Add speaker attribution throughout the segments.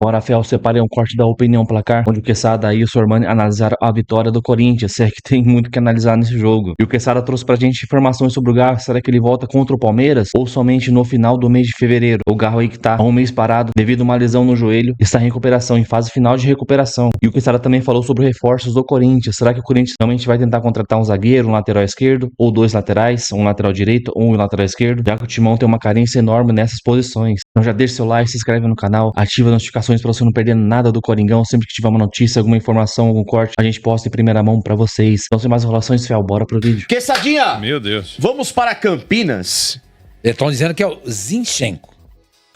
Speaker 1: Bom, Rafael, separei um corte da Opinião Placar, onde o Quesada e o Sormani analisaram a vitória do Corinthians, se é que tem muito que analisar nesse jogo. E o Quesada trouxe pra gente informações sobre o Garro, será que ele volta contra o Palmeiras ou somente no final do mês de fevereiro? O Garro aí que tá há um mês parado devido a uma lesão no joelho, está em recuperação, em fase final de recuperação. E o Quesada também falou sobre reforços do Corinthians, será que o Corinthians realmente vai tentar contratar um zagueiro, um lateral esquerdo, ou dois laterais, um lateral direito ou um lateral esquerdo, já que o Timão tem uma carência enorme nessas posições. Então já deixa seu like, se inscreve no canal, ativa as notificações pra você não perder nada do Coringão. Sempre que tiver uma notícia, alguma informação, algum corte, a gente posta em primeira mão pra vocês. Então, sem mais enrolações, Fel, bora pro vídeo.
Speaker 2: Quesadinha!
Speaker 3: Meu Deus.
Speaker 2: Vamos para Campinas.
Speaker 4: Estão dizendo que é o Zinchenko.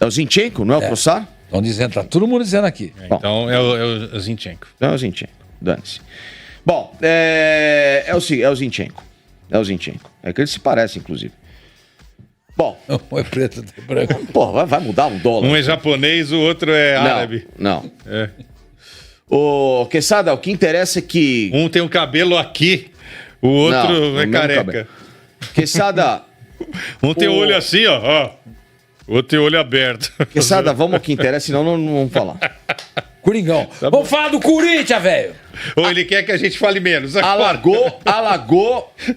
Speaker 2: É o Zinchenko, não é o Trossard?
Speaker 4: Estão dizendo, tá todo mundo dizendo aqui.
Speaker 3: Então é o Zinchenko.
Speaker 2: Não é o Zinchenko, dane-se. Bom, é o Zinchenko. É o Zinchenko. É que eles se parecem, inclusive. Bom.
Speaker 4: Um é preto, outro é branco.
Speaker 2: Pô, vai mudar um dólar.
Speaker 3: Um é japonês, o outro é árabe.
Speaker 2: Não.
Speaker 3: É.
Speaker 2: Ô, Quesada, o que interessa é que...
Speaker 3: Um tem um cabelo aqui, o outro
Speaker 2: Não,
Speaker 3: é
Speaker 2: o mesmo
Speaker 3: careca.
Speaker 2: cabelo. Quesada...
Speaker 3: Um tem o olho assim, ó. O outro tem o olho aberto.
Speaker 2: Quesada, vamos ao que interessa, senão não vamos falar.
Speaker 4: Coringão.
Speaker 3: Tá
Speaker 4: Vamos falar do Corinthians, velho.
Speaker 3: Ou ele quer que a gente fale menos.
Speaker 2: Alagou...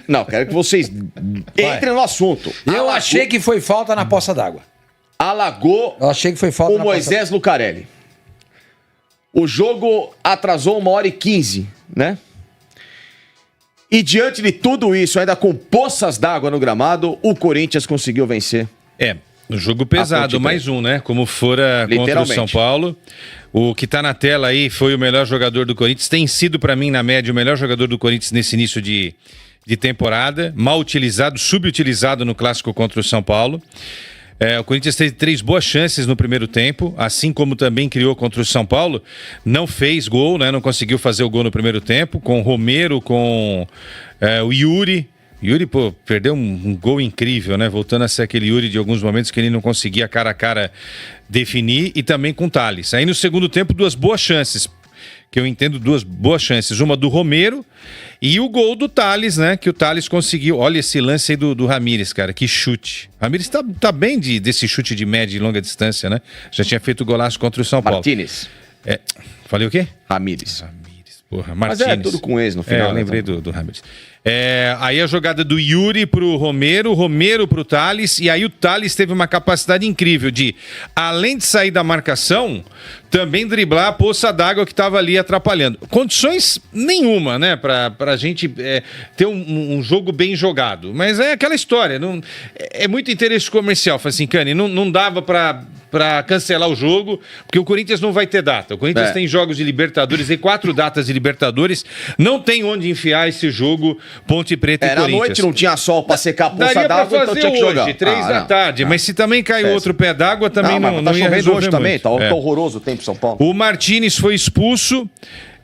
Speaker 2: Não, quero que vocês entrem no assunto.
Speaker 4: Eu achei que foi falta na poça d'água.
Speaker 2: Alagou
Speaker 4: Eu achei que foi falta
Speaker 2: o
Speaker 4: na poça
Speaker 2: Moisés Lucarelli. O jogo atrasou 1h15, né? E diante de tudo isso, ainda com poças d'água no gramado, o Corinthians conseguiu vencer.
Speaker 3: No jogo pesado, mais um, né? Como fora contra o São Paulo. O que tá na tela aí foi o melhor jogador do Corinthians. Tem sido, pra mim, na média, o melhor jogador do Corinthians nesse início de temporada. Mal utilizado, subutilizado no clássico contra o São Paulo. O Corinthians teve 3 boas chances no primeiro tempo, assim como também criou contra o São Paulo. Não fez gol, né? Não conseguiu fazer o gol no primeiro tempo. Com o Romero, com o Yuri. Yuri, pô, perdeu um gol incrível, né? Voltando a ser aquele Yuri de alguns momentos que ele não conseguia cara a cara definir. E também com o Thales. Aí no segundo tempo, 2 boas chances. Que eu entendo 2 boas chances. Uma do Romero e o gol do Thales, né? Que o Thales conseguiu. Olha esse lance aí do Ramírez, cara. Que chute. O Ramírez tá bem desse chute de média e longa distância, né? Já tinha feito golaço contra o São Paulo.
Speaker 2: Martínez.
Speaker 3: Falei o quê?
Speaker 2: Ramírez.
Speaker 3: Porra, Martínez.
Speaker 2: Mas é tudo com ex no final.
Speaker 3: Eu lembrei do Ramírez. Aí a jogada do Yuri pro Romero, Romero pro Thales, e aí o Thales teve uma capacidade incrível de, além de sair da marcação, também driblar a poça d'água que estava ali atrapalhando. Condições nenhuma, né, pra gente ter um jogo bem jogado. Mas é aquela história, é muito interesse comercial. Fala assim, Cani, não dava pra cancelar o jogo, porque o Corinthians não vai ter data. O Corinthians tem jogos de Libertadores, tem 4 datas de Libertadores, não tem onde enfiar esse jogo Ponte Preta e Corinthians.
Speaker 2: Na noite não tinha sol pra secar a poça d'água, então tinha que jogar.
Speaker 3: Hoje, 3 da tarde, mas se também cai outro pé d'água, também não ia resolver
Speaker 2: hoje
Speaker 3: muito.
Speaker 2: também, tá horroroso o tempo em São Paulo.
Speaker 3: O Martínez foi expulso.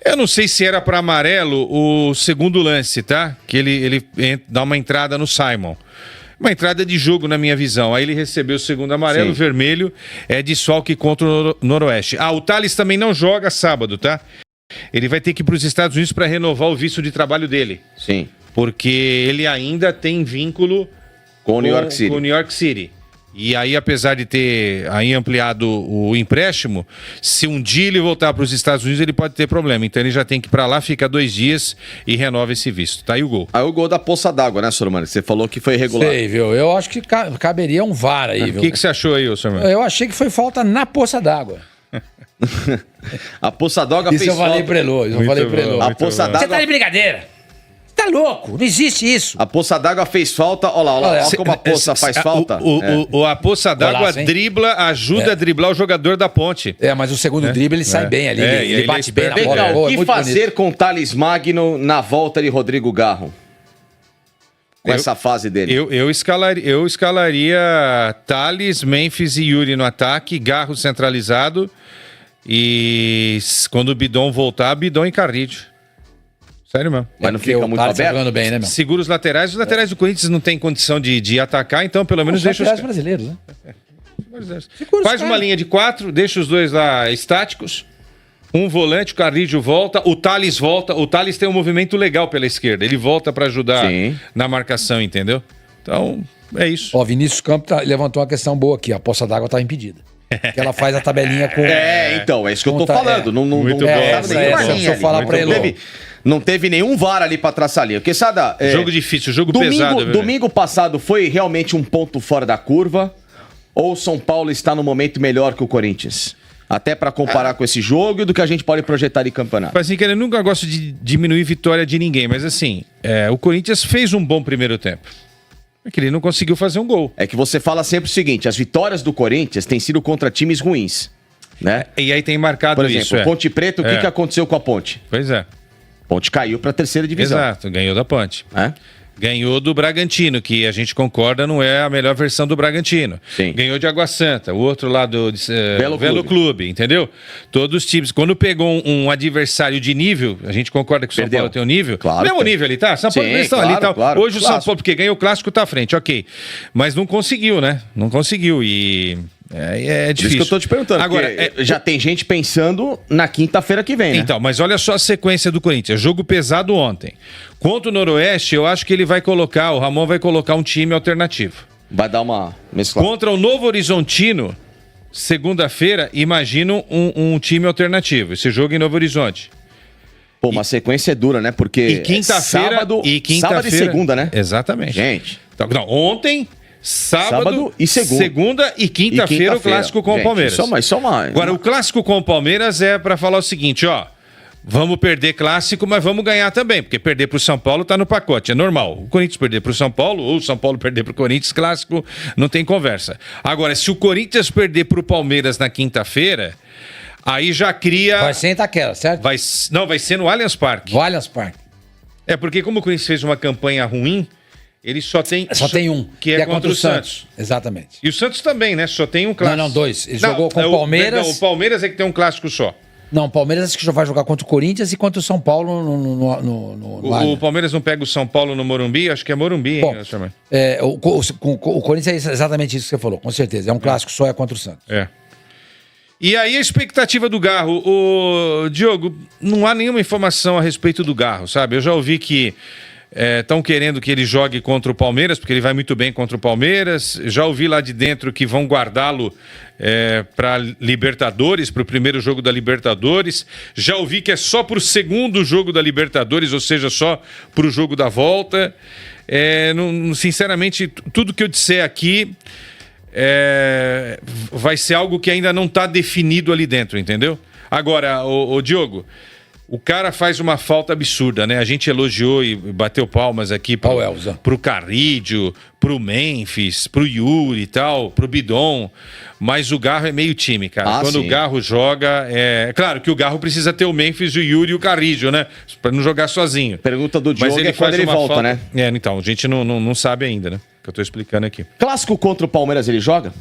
Speaker 3: Eu não sei se era para amarelo o segundo lance, tá? Que ele dá uma entrada no Simon. Uma entrada de jogo, na minha visão. Aí ele recebeu o segundo amarelo, o vermelho é desfalque contra o Noroeste. O Thales também não joga sábado, tá? Ele vai ter que ir para os Estados Unidos para renovar o visto de trabalho dele.
Speaker 2: Sim.
Speaker 3: Porque ele ainda tem vínculo
Speaker 2: com o New
Speaker 3: York City. E aí, apesar de ter aí ampliado o empréstimo, se um dia ele voltar para os Estados Unidos, ele pode ter problema. Então ele já tem que ir para lá, fica 2 dias e renova esse visto. Tá aí o gol.
Speaker 2: Aí o gol da poça d'água, né, Sormani? Você falou que foi irregular.
Speaker 4: Sei, viu? Eu acho que caberia um VAR aí, viu?
Speaker 3: O que você achou aí, Sormani?
Speaker 4: Eu achei que foi falta na poça d'água.
Speaker 2: A poça d'água fez falta.
Speaker 4: Isso eu falei pra Elô.
Speaker 2: A poça d'água...
Speaker 4: Você tá de brincadeira? Tá louco, não existe isso.
Speaker 2: A poça d'água fez falta, olha lá, como a poça faz falta.
Speaker 3: A poça d'água dribla, ajuda a driblar o jogador da Ponte.
Speaker 4: Mas o segundo drible ele sai bem ali, ele bate bem na bola.
Speaker 2: O que fazer com o Thales Magno na volta de Rodrigo Garro? Com essa fase dele.
Speaker 3: Eu escalaria Thales, Memphis e Yuri no ataque, Garro centralizado e quando o Bidon voltar, Bidon e Carrillo. Sério mesmo.
Speaker 2: Mas não fica muito aberto?
Speaker 4: Jogando bem, né, meu?
Speaker 3: Segura os laterais do Corinthians não tem condição de atacar, então pelo menos deixa os
Speaker 4: laterais brasileiros, né?
Speaker 3: Faz uma linha de 4, deixa os 2 lá estáticos. Um volante, o Carrillo volta, o Thales volta. O Thales tem um movimento legal pela esquerda. Ele volta pra ajudar na marcação, entendeu? Então, é isso.
Speaker 4: Vinícius Campos levantou uma questão boa aqui. A poça d'água tá impedida. Que ela faz a tabelinha com...
Speaker 2: Então, é isso que eu tô falando. Não
Speaker 3: Muito bom.
Speaker 4: Deixa eu falar pra ele.
Speaker 2: Não teve nenhum VAR ali pra traçar a linha. Quesada,
Speaker 3: jogo difícil, jogo pesado.
Speaker 2: Domingo passado foi realmente um ponto fora da curva? Ou o São Paulo está no momento melhor que o Corinthians? Até pra comparar com esse jogo e do que a gente pode projetar de campeonato.
Speaker 3: Assim, que eu nunca gosto de diminuir vitória de ninguém, mas assim, o Corinthians fez um bom primeiro tempo. É que ele não conseguiu fazer um gol.
Speaker 2: É que você fala sempre o seguinte, as vitórias do Corinthians têm sido contra times ruins, né?
Speaker 3: E aí tem marcado
Speaker 2: Por exemplo,
Speaker 3: isso.
Speaker 2: Ponte Preta, o que aconteceu com a Ponte?
Speaker 3: Pois é.
Speaker 2: Ponte caiu pra terceira divisão.
Speaker 3: Exato, ganhou da Ponte.
Speaker 2: É?
Speaker 3: Ganhou do Bragantino, que a gente concorda não é a melhor versão do Bragantino.
Speaker 2: Sim.
Speaker 3: Ganhou de Água Santa, o outro lá do
Speaker 2: Belo
Speaker 3: Clube, entendeu? Todos os times. Quando pegou um adversário de nível, a gente concorda que o São Paulo tem um nível.
Speaker 2: Claro.
Speaker 3: Mesmo nível ali, tá? São Paulo estão ali e tal.
Speaker 2: Claro,
Speaker 3: hoje o São Paulo, porque ganhou o clássico, tá à frente, ok. Mas não conseguiu, né? Não conseguiu e... É difícil.
Speaker 2: Por isso que eu tô te perguntando.
Speaker 3: Agora,
Speaker 2: já tem gente pensando na quinta-feira que vem, né?
Speaker 3: Então, mas olha só a sequência do Corinthians. Jogo pesado ontem. Contra o Noroeste, eu acho que ele vai colocar, o Ramon vai colocar um time alternativo.
Speaker 2: Vai dar uma mesclada.
Speaker 3: Contra o Novo Horizontino, segunda-feira, imagino um time alternativo. Esse jogo em Novo Horizonte.
Speaker 2: Pô, uma sequência dura, né? Porque
Speaker 3: E quinta-feira...
Speaker 2: sábado e segunda, né?
Speaker 3: Exatamente.
Speaker 2: Gente.
Speaker 3: Então, não, ontem... Sábado
Speaker 2: e segunda
Speaker 3: e quinta-feira o clássico com o Palmeiras.
Speaker 2: Só mais.
Speaker 3: Agora, o clássico com o Palmeiras é para falar o seguinte, ó. Vamos perder clássico, mas vamos ganhar também, porque perder pro São Paulo tá no pacote, é normal. O Corinthians perder pro São Paulo ou o São Paulo perder pro Corinthians, clássico, não tem conversa. Agora, se o Corinthians perder pro Palmeiras na quinta-feira, aí já cria...
Speaker 4: Vai ser em Itaquera, certo?
Speaker 3: Vai ser no Allianz Parque.
Speaker 4: No Allianz Parque.
Speaker 3: É, porque como o Corinthians fez uma campanha ruim... Ele só tem
Speaker 4: um.
Speaker 3: Que é contra o Santos.
Speaker 4: Exatamente.
Speaker 3: E o Santos também, né? Só tem um clássico.
Speaker 4: Não, dois. Ele jogou com o Palmeiras.
Speaker 3: O Palmeiras é que tem um clássico só.
Speaker 4: Não, o Palmeiras acho que vai jogar contra o Corinthians e contra o São Paulo
Speaker 3: o Palmeiras não pega o São Paulo no Morumbi? Acho que é Morumbi,
Speaker 4: bom,
Speaker 3: hein?
Speaker 4: O Corinthians é exatamente isso que você falou, com certeza. É um clássico só, é contra o Santos.
Speaker 3: É. E aí a expectativa do Garro. Diogo, não há nenhuma informação a respeito do Garro, sabe? Eu já ouvi que estão querendo que ele jogue contra o Palmeiras, porque ele vai muito bem contra o Palmeiras. Já ouvi lá de dentro que vão guardá-lo para Libertadores, para o primeiro jogo da Libertadores. Já ouvi que é só para o segundo jogo da Libertadores, ou seja, só para o jogo da volta. Sinceramente, tudo que eu disser aqui vai ser algo que ainda não está definido ali dentro, entendeu? Agora, o Diogo... O cara faz uma falta absurda, né? A gente elogiou e bateu palmas aqui pro Carrídio, pro Memphis, pro Yuri e tal, pro Bidon. Mas o Garro é meio time, cara. Quando sim. O Garro joga... Claro que o Garro precisa ter o Memphis, o Yuri e o Carrídio, né? Pra não jogar sozinho.
Speaker 2: Pergunta do Diogo
Speaker 3: ele
Speaker 2: quando ele volta,
Speaker 3: falta,
Speaker 2: né?
Speaker 3: Então, a gente não sabe ainda, né? Que eu tô explicando aqui.
Speaker 2: Clássico contra o Palmeiras ele joga?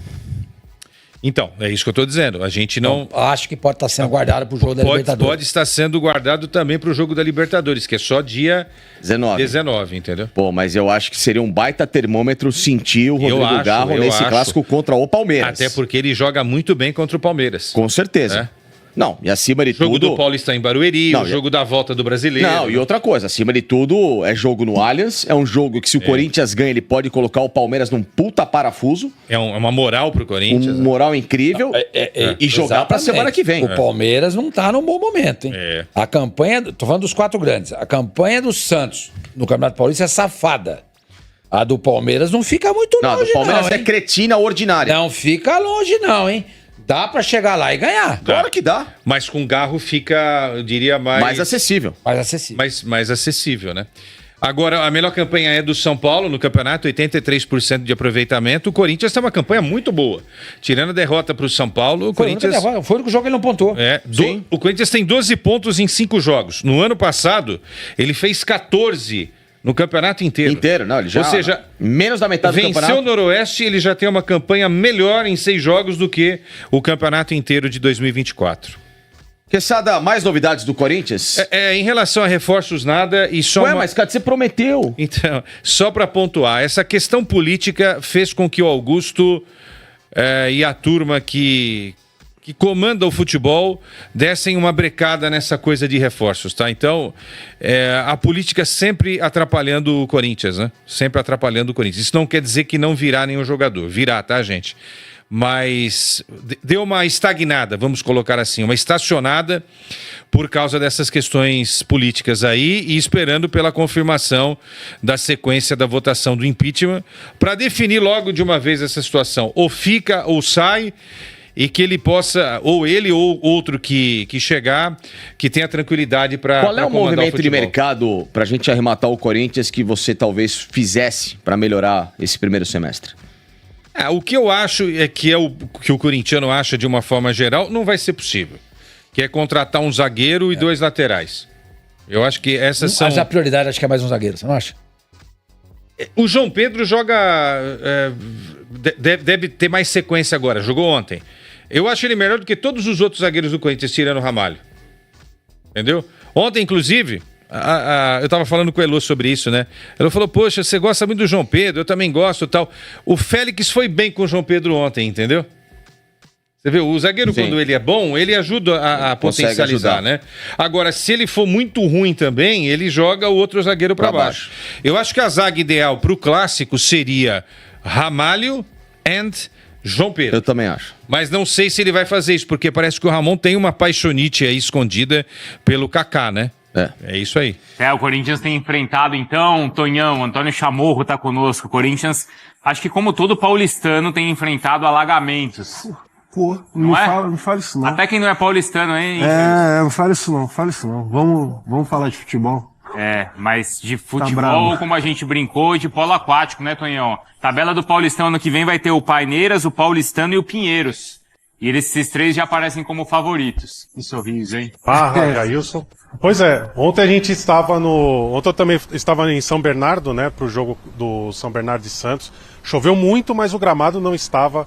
Speaker 3: Então, é isso que eu estou dizendo. A gente não...
Speaker 4: Acho que pode estar sendo guardado para o jogo da Libertadores.
Speaker 3: Pode estar sendo guardado também para o jogo da Libertadores, que é só dia 19, entendeu?
Speaker 2: Pô, mas eu acho que seria um baita termômetro sentir o Rodrigo Garro nesse clássico contra o Palmeiras.
Speaker 3: Até porque ele joga muito bem contra o Palmeiras.
Speaker 2: Com certeza. Não, e acima de tudo...
Speaker 3: O jogo do Paulista em Barueri, o jogo da volta do Brasileiro.
Speaker 2: Não, e outra coisa, acima de tudo, é jogo no Allianz, é um jogo que se o Corinthians ganha, ele pode colocar o Palmeiras num puta parafuso.
Speaker 3: É uma moral pro Corinthians.
Speaker 2: Moral incrível. E jogar pra semana que vem.
Speaker 4: O Palmeiras não tá num bom momento, hein? A campanha, tô falando dos 4 grandes, a campanha do Santos no Campeonato Paulista é safada. A do Palmeiras não fica muito longe, não. A do
Speaker 2: Palmeiras é cretina ordinária.
Speaker 4: Não fica longe, não, hein? Dá pra chegar lá e ganhar.
Speaker 2: Claro que dá.
Speaker 3: Mas com Garro fica, eu diria, mais
Speaker 2: acessível.
Speaker 3: Mais acessível, né? Agora, a melhor campanha é do São Paulo no campeonato, 83% de aproveitamento. O Corinthians tem uma campanha muito boa. Tirando a derrota pro São Paulo, o Corinthians...
Speaker 4: Foi o único jogo que ele não pontou.
Speaker 3: O Corinthians tem 12 pontos em 5 jogos. No ano passado, ele fez 14 no campeonato inteiro.
Speaker 2: Não, ele já...
Speaker 3: Ou seja,
Speaker 2: menos da metade do campeonato.
Speaker 3: Venceu o Noroeste, ele já tem uma campanha melhor em 6 jogos do que o campeonato inteiro de 2024.
Speaker 2: Quesada, mais novidades do Corinthians?
Speaker 3: Em relação a reforços, nada e só...
Speaker 2: mas cara, você prometeu.
Speaker 3: Então, só para pontuar, essa questão política fez com que o Augusto e a turma que comanda o futebol dessem uma brecada nessa coisa de reforços, tá? Então, a política sempre atrapalhando o Corinthians, né? Sempre atrapalhando o Corinthians. Isso não quer dizer que não virá nenhum jogador. Virá, tá, gente? mas deu uma estagnada, vamos colocar assim, uma estacionada por causa dessas questões políticas aí e esperando pela confirmação da sequência da votação do impeachment para definir logo de uma vez essa situação. Ou fica ou sai e que ele possa, ou ele ou outro que chegar, que tenha tranquilidade para
Speaker 2: Qual é o movimento de mercado para a gente arrematar o Corinthians que você talvez fizesse para melhorar esse primeiro semestre?
Speaker 3: O que eu acho é que o que o corintiano acha de uma forma geral não vai ser possível. Que é contratar um zagueiro e 2 laterais. Eu acho que essas são...
Speaker 4: Mas a prioridade acho que é mais um zagueiro, você não acha?
Speaker 3: O João Pedro joga... deve ter mais sequência agora, jogou ontem. Eu acho ele melhor do que todos os outros zagueiros do Corinthians, tirando o Ramalho. Entendeu? Ontem, inclusive... eu tava falando com o Elô sobre isso, né? Ele falou, poxa, você gosta muito do João Pedro, eu também gosto e tal. O Félix foi bem com o João Pedro ontem, entendeu? Você vê, o zagueiro, quando ele é bom, ele ajuda a potencializar, né? Agora, se ele for muito ruim também, ele joga o outro zagueiro para baixo. Eu acho que a zaga ideal pro clássico seria Ramalho and João Pedro.
Speaker 2: Eu também acho.
Speaker 3: Mas não sei se ele vai fazer isso, porque parece que o Ramon tem uma paixonite aí escondida pelo Kaká, né? É isso aí.
Speaker 5: O Corinthians tem enfrentado, então, Tonhão, Antônio Chamorro tá conosco. O Corinthians, acho que como todo paulistano, tem enfrentado alagamentos.
Speaker 6: Pô, não fala isso não.
Speaker 5: Até quem não é paulistano, hein?
Speaker 6: Não fala isso não, Vamos falar de futebol.
Speaker 5: Mas de futebol, como a gente brincou, de polo aquático, né, Tonhão? Tabela do Paulistão ano que vem vai ter o Paineiras, o Paulistano e o Pinheiros. E esses 3 já aparecem como favoritos. Que sorriso, hein?
Speaker 7: Jailson. Pois é, ontem eu também estava em São Bernardo, né, pro jogo do São Bernardo de Santos. Choveu muito, mas o gramado não estava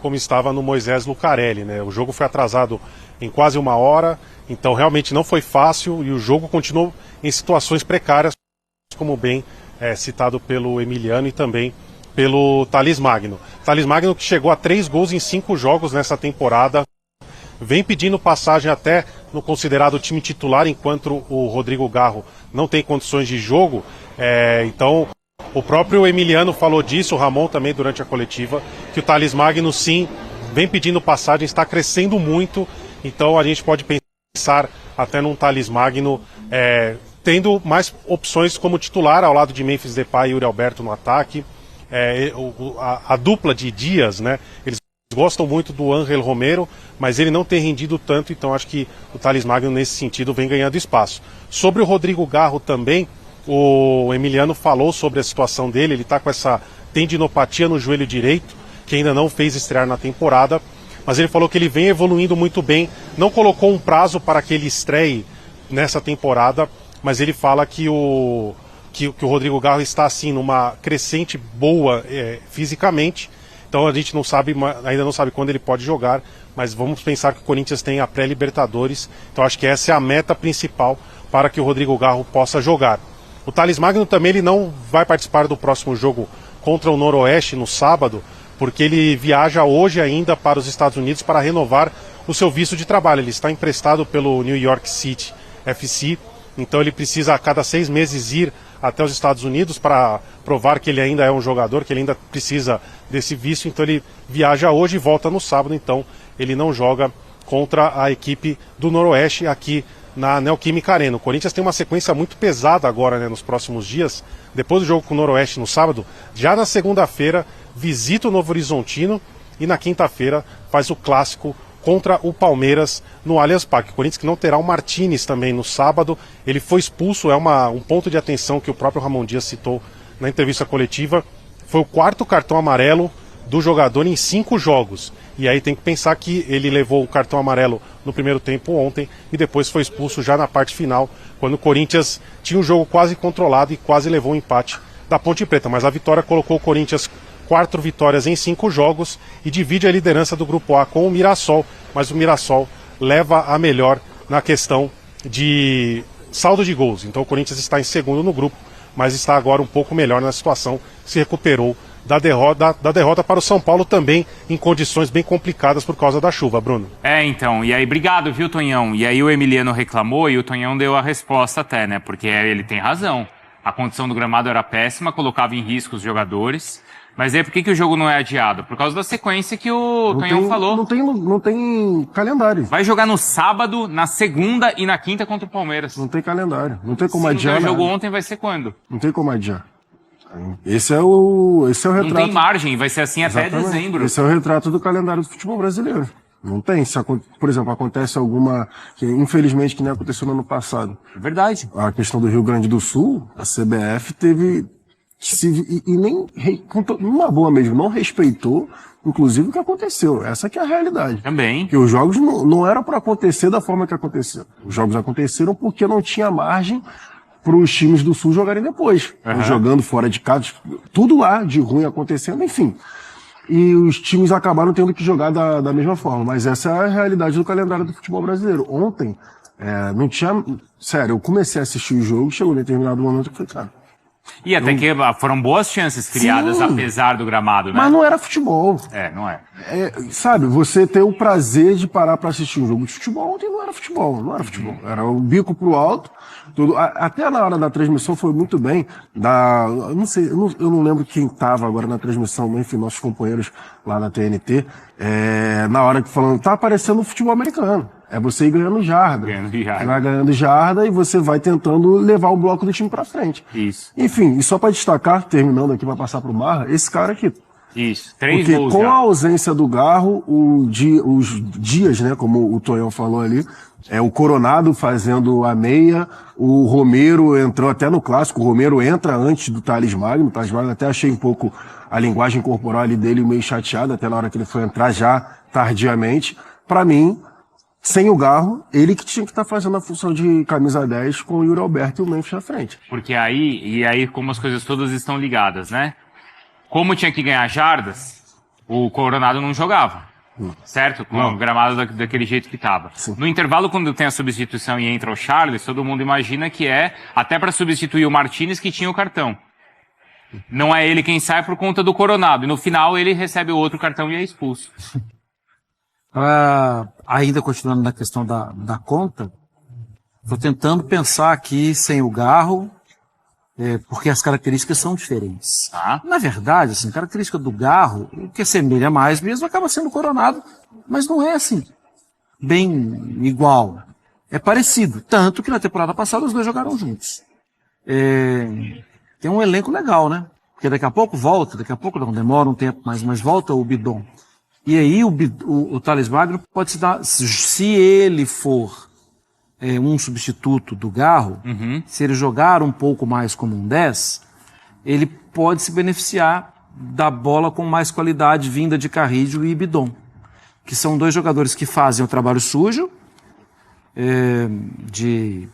Speaker 7: como estava no Moisés Lucarelli, né? O jogo foi atrasado em quase 1 hora, então realmente não foi fácil e o jogo continuou em situações precárias, como bem citado pelo Emiliano e também pelo Thales Magno. Thales Magno que chegou a 3 gols em 5 jogos nessa temporada, vem pedindo passagem até no considerado time titular, enquanto o Rodrigo Garro não tem condições de jogo, então... O próprio Emiliano falou disso, o Ramon também durante a coletiva, que o Thales Magno sim vem pedindo passagem, está crescendo muito, então a gente pode pensar até num Thales Magno tendo mais opções como titular ao lado de Memphis Depay e Yuri Alberto no ataque, a dupla de Dias, né? Eles gostam muito do Ángel Romero, mas ele não tem rendido tanto, então acho que o Thales Magno nesse sentido vem ganhando espaço. Sobre o Rodrigo Garro também, o Emiliano falou sobre a situação dele, ele está com essa tendinopatia no joelho direito, que ainda não fez estrear na temporada, mas ele falou que ele vem evoluindo muito bem, não colocou um prazo para que ele estreie nessa temporada, mas ele fala que o Rodrigo Garro está assim numa crescente boa fisicamente, então a gente ainda não sabe quando ele pode jogar, mas vamos pensar que o Corinthians tem a pré-Libertadores, então acho que essa é a meta principal para que o Rodrigo Garro possa jogar. O Thales Magno também ele não vai participar do próximo jogo contra o Noroeste no sábado, porque ele viaja hoje ainda para os Estados Unidos para renovar o seu visto de trabalho. Ele está emprestado pelo New York City FC, então ele precisa a cada 6 meses ir até os Estados Unidos para provar que ele ainda é um jogador, que ele ainda precisa desse visto, então ele viaja hoje e volta no sábado, então ele não joga contra a equipe do Noroeste aqui na Neoquímica Arena. O Corinthians tem uma sequência muito pesada agora, né, nos próximos dias. Depois do jogo com o Noroeste no sábado, já na segunda-feira visita o Novo Horizontino e na quinta-feira faz o clássico contra o Palmeiras no Allianz Parque. O Corinthians que não terá o Martínez também no sábado. Ele foi expulso, um ponto de atenção que o próprio Ramon Dias citou na entrevista coletiva. Foi o 4º cartão amarelo do jogador em 5 jogos. E aí tem que pensar que ele levou o cartão amarelo no primeiro tempo ontem e depois foi expulso já na parte final, quando o Corinthians tinha o jogo quase controlado e quase levou o empate da Ponte Preta. Mas a vitória colocou o Corinthians 4 vitórias em 5 jogos e divide a liderança do Grupo A com o Mirassol, mas o Mirassol leva a melhor na questão de saldo de gols. Então o Corinthians está em segundo no grupo, mas está agora um pouco melhor na situação, se recuperou da derrota para o São Paulo também em condições bem complicadas por causa da chuva, Bruno.
Speaker 5: Então, e aí, obrigado, viu, Tonhão? E aí o Emiliano reclamou e o Tonhão deu a resposta até, né? Porque ele tem razão. A condição do gramado era péssima, colocava em risco os jogadores. Mas aí por que o jogo não é adiado? Por causa da sequência que o Tonhão falou.
Speaker 6: Não tem calendário.
Speaker 5: Vai jogar no sábado, na segunda e na quinta contra o Palmeiras.
Speaker 6: Não tem calendário. Não tem como
Speaker 5: Se
Speaker 6: adiar.
Speaker 5: o jogo ontem vai ser quando?
Speaker 6: Não tem como adiar. Esse é o retrato.
Speaker 5: Não tem margem, vai ser assim
Speaker 6: Exatamente.
Speaker 5: até dezembro.
Speaker 6: Esse é o retrato do calendário do futebol brasileiro. Não tem. Por exemplo, acontece alguma, que infelizmente que nem aconteceu no ano passado.
Speaker 5: Verdade.
Speaker 6: A questão do Rio Grande do Sul, a CBF teve e nem, numa boa mesmo, não respeitou, inclusive, o que aconteceu. Essa que é a realidade.
Speaker 5: Também.
Speaker 6: Que os jogos não eram para acontecer da forma que aconteceu. Os jogos aconteceram porque não tinha margem para os times do Sul jogarem depois. Jogando fora de casa, tudo lá de ruim acontecendo, enfim. E os times acabaram tendo que jogar da mesma forma. Mas essa é a realidade do calendário do futebol brasileiro. Ontem, não tinha... Sério, eu comecei a assistir o jogo, chegou em determinado momento que eu falei, cara...
Speaker 5: E até que foram boas chances criadas,
Speaker 6: Sim,
Speaker 5: apesar do gramado, né?
Speaker 6: Mas não era futebol.
Speaker 5: Não é.
Speaker 6: Sabe, você ter o prazer de parar pra assistir um jogo de futebol, ontem não era futebol, Era o bico pro alto. Tudo. Até na hora da transmissão foi muito bem. Eu não sei, eu não lembro quem tava agora na transmissão, enfim, nossos companheiros lá na TNT, na hora que falando, tá aparecendo o futebol americano. É você ir ganhando jarda. Vai ganhando jarda e você vai tentando levar o bloco do time pra frente.
Speaker 5: Isso.
Speaker 6: Enfim, e só pra destacar, terminando aqui pra passar pro Marra, esse cara aqui.
Speaker 5: Isso, 3
Speaker 6: Porque
Speaker 5: gols
Speaker 6: com
Speaker 5: já.
Speaker 6: a ausência do Garro, os dias, né, como o Tonhão falou ali, o Coronado fazendo a meia, o Romero entrou até no clássico, o Romero entra antes do Thales Magno, o Thales Magno até achei um pouco a linguagem corporal ali dele meio chateada, até na hora que ele foi entrar já tardiamente. Pra mim, sem o Garro, ele que tinha que estar fazendo a função de camisa 10 com o Yuri Alberto e o Memphis na frente.
Speaker 5: Porque aí como as coisas todas estão ligadas, né? Como tinha que ganhar jardas, o Coronado não jogava, certo? Com o gramado daquele jeito que estava. No intervalo, quando tem a substituição e entra o Charles, todo mundo imagina que é até para substituir o Martinez que tinha o cartão. Não é ele quem sai por conta do Coronado. E no final ele recebe o outro cartão e é expulso.
Speaker 8: Ainda continuando na questão da conta, estou tentando pensar aqui sem o Garro, porque as características são diferentes. Na verdade, assim, a característica do Garro, o que assemelha mais mesmo, acaba sendo o Coronado, mas não é assim, bem igual. É parecido, tanto que na temporada passada os dois jogaram juntos. Tem um elenco legal, né? Porque daqui a pouco volta, daqui a pouco não demora um tempo, mas volta o Bidon. E aí o Thales Magno pode se dar, se ele for um substituto do Garro, se ele jogar um pouco mais como um 10, ele pode se beneficiar da bola com mais qualidade vinda de Carrillo e Bidon, que são dois jogadores que fazem o trabalho sujo, de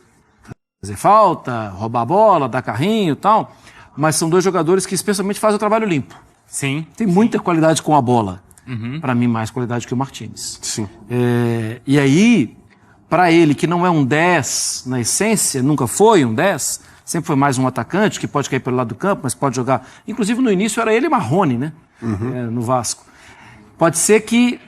Speaker 8: fazer falta, roubar a bola, dar carrinho e tal, mas são dois jogadores que especialmente fazem o trabalho limpo.
Speaker 5: Sim.
Speaker 8: Tem muita qualidade com a bola. Para mim, mais qualidade que o Martinez.
Speaker 6: Sim.
Speaker 8: E aí, para ele, que não é um 10 na essência, nunca foi um 10, sempre foi mais um atacante, que pode cair pelo lado do campo, mas pode jogar. Inclusive, no início, era ele e Marrone, né? No Vasco. Pode ser que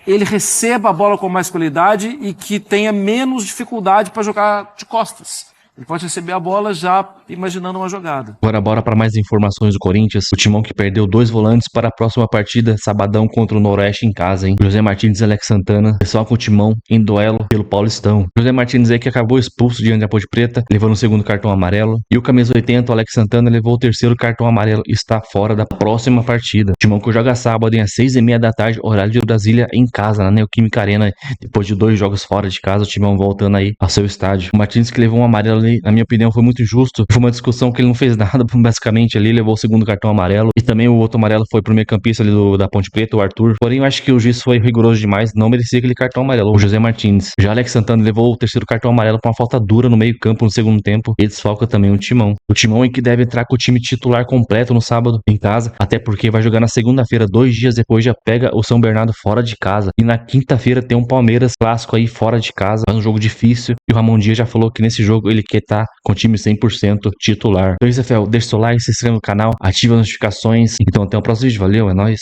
Speaker 8: ele receba a bola com mais qualidade e que tenha menos dificuldade para jogar de costas. Ele pode receber a bola já imaginando uma jogada.
Speaker 1: Agora bora para mais informações do Corinthians. O Timão que perdeu 2 volantes para a próxima partida, sabadão contra o Noroeste em casa, hein? José Martins e Alex Santana, pessoal com o Timão em duelo pelo Paulistão. José Martins aí que acabou expulso diante da Ponte Preta, levando o segundo cartão amarelo. E o camisa 80, o Alex Santana, levou o terceiro cartão amarelo e está fora da próxima partida. O Timão que joga sábado às 6h30 da tarde, horário de Brasília, em casa, na Neoquímica Arena. Depois de 2 jogos fora de casa, o Timão voltando aí ao seu estádio. O Martins que levou um amarelo ali, na minha opinião, foi muito justo. Foi uma discussão que ele não fez nada, basicamente ali, levou o segundo cartão amarelo. E também o outro amarelo foi pro meio campista ali da Ponte Preta, o Arthur. Porém, eu acho que o juiz foi rigoroso demais, não merecia aquele cartão amarelo, o José Martins. Já Alex Santana levou o terceiro cartão amarelo por uma falta dura no meio campo no segundo tempo. E desfalca também o Timão. O Timão em que deve entrar com o time titular completo no sábado em casa, até porque vai jogar na segunda-feira, 2 dias depois já pega o São Bernardo fora de casa. E na quinta-feira tem um Palmeiras clássico aí fora de casa, faz um jogo difícil. E o Ramon Dias já falou que nesse jogo ele quer estar com o time 100% titular. Então é isso, Rafael. Deixa o seu like, se inscreve no canal, ativa as notificações. Então até o próximo vídeo. Valeu, é nóis.